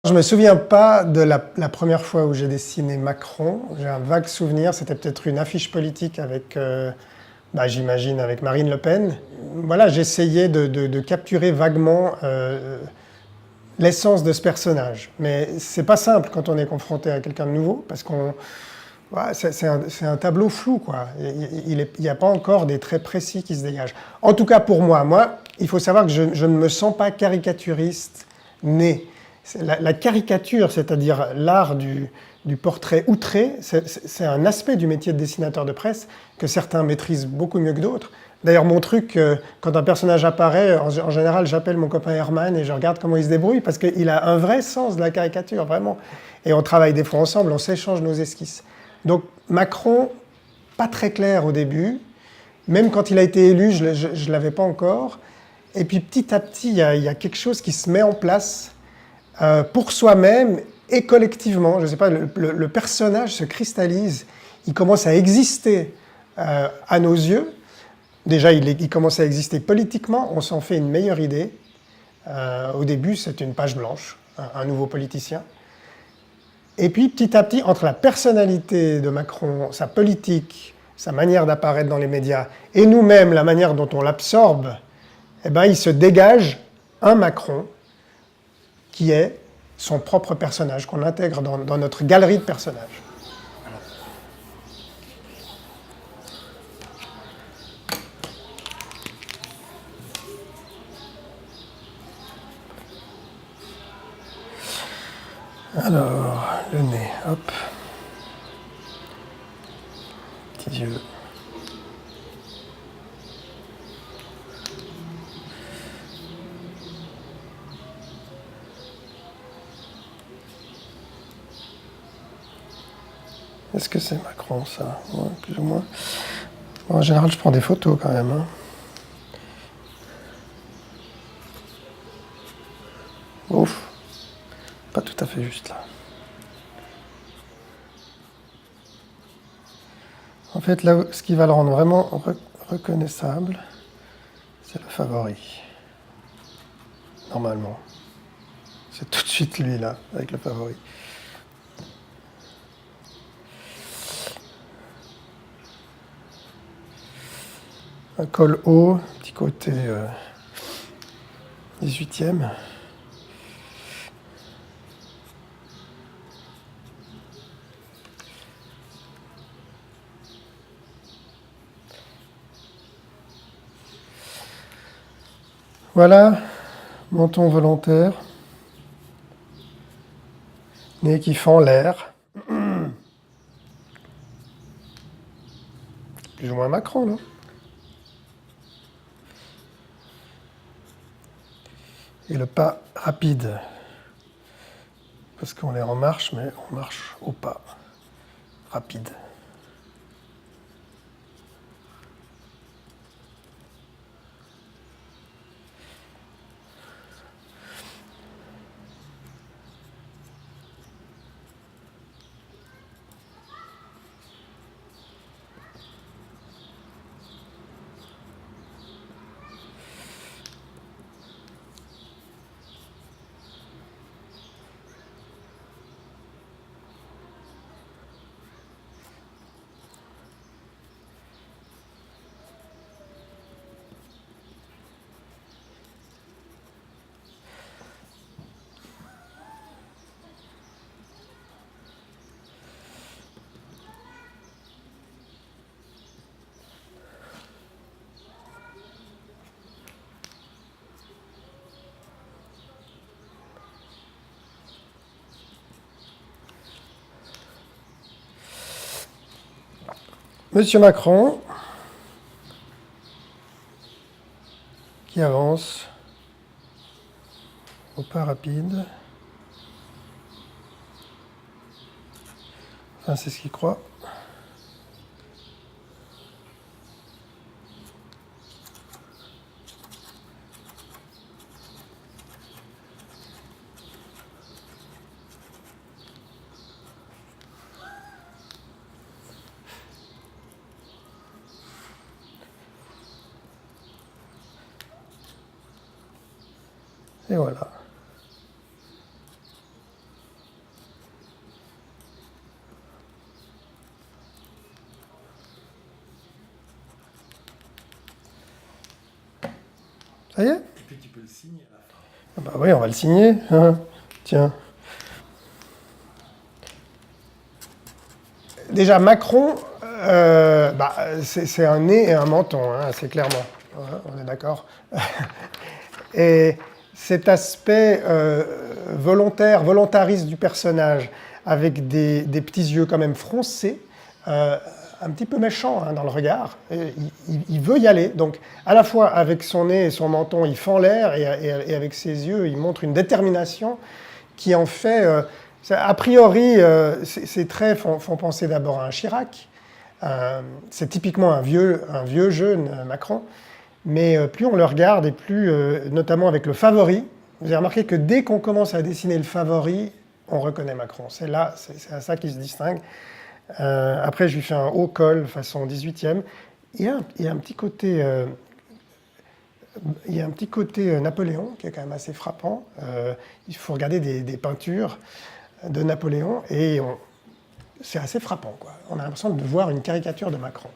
Je me souviens pas de la première fois où j'ai dessiné Macron. J'ai un vague souvenir, c'était peut-être une affiche politique avec, j'imagine, avec Marine Le Pen. Voilà, j'essayais de capturer vaguement l'essence de ce personnage. Mais c'est pas simple quand on est confronté à quelqu'un de nouveau, parce qu'on, voilà, c'est un tableau flou, quoi. Il n'y a pas encore des traits précis qui se dégagent. En tout cas pour moi, il faut savoir que je ne me sens pas caricaturiste né. La caricature, c'est-à-dire l'art du portrait outré, c'est un aspect du métier de dessinateur de presse que certains maîtrisent beaucoup mieux que d'autres. D'ailleurs, mon truc, quand un personnage apparaît, en général, j'appelle mon copain Herman et je regarde comment il se débrouille, parce qu'il a un vrai sens de la caricature, vraiment. Et on travaille des fois ensemble, on s'échange nos esquisses. Donc Macron, pas très clair au début, même quand il a été élu, je ne l'avais pas encore. Et puis petit à petit, il y a quelque chose qui se met en place pour soi-même et collectivement. Je ne sais pas, le personnage se cristallise, il commence à exister à nos yeux. Déjà, il commence à exister politiquement, on s'en fait une meilleure idée. Au début, c'est une page blanche, un nouveau politicien. Et puis, petit à petit, entre la personnalité de Macron, sa politique, sa manière d'apparaître dans les médias, et nous-mêmes, la manière dont on l'absorbe, eh ben, il se dégage un Macron qui est son propre personnage, qu'on intègre dans notre galerie de personnages. Alors, le nez, hop. Petits yeux. Est-ce que c'est Macron, ça? Ouais, plus ou moins. Bon, en général, je prends des photos quand même. Hein. Ouf. Pas tout à fait juste, là. En fait, là, ce qui va le rendre vraiment reconnaissable, c'est le favori. Normalement. C'est tout de suite lui, là, avec le favori. Un col haut, petit côté 18e. Voilà, menton volontaire. Nez qui fend l'air. Plus ou moins Macron, non? Et le pas rapide. Parce qu'on est en marche, mais on marche au pas rapide. Monsieur Macron, qui avance au pas rapide. Enfin, c'est ce qu'il croit. Et voilà. Ça y est? Et puis tu peux le signer à la fin. Ah bah oui, on va le signer. Hein. Tiens. Déjà, Macron, c'est un nez et un menton, hein, assez clairement. Ouais, on est d'accord. Et cet aspect volontariste du personnage, avec des petits yeux quand même froncés, un petit peu méchant hein, dans le regard, et il veut y aller. Donc, à la fois avec son nez et son menton, il fend l'air, et avec ses yeux, il montre une détermination qui en fait, a priori, ces traits font penser d'abord à un Chirac. C'est typiquement un vieux jeune Macron. Mais plus on le regarde, et plus, notamment avec le favori, vous avez remarqué que dès qu'on commence à dessiner le favori, on reconnaît Macron. C'est là, c'est à ça qu'il se distingue. Après, je lui fais un haut col façon 18e. Il y a un petit côté, Napoléon qui est quand même assez frappant. Il faut regarder des peintures de Napoléon et c'est assez frappant, quoi. On a l'impression de voir une caricature de Macron.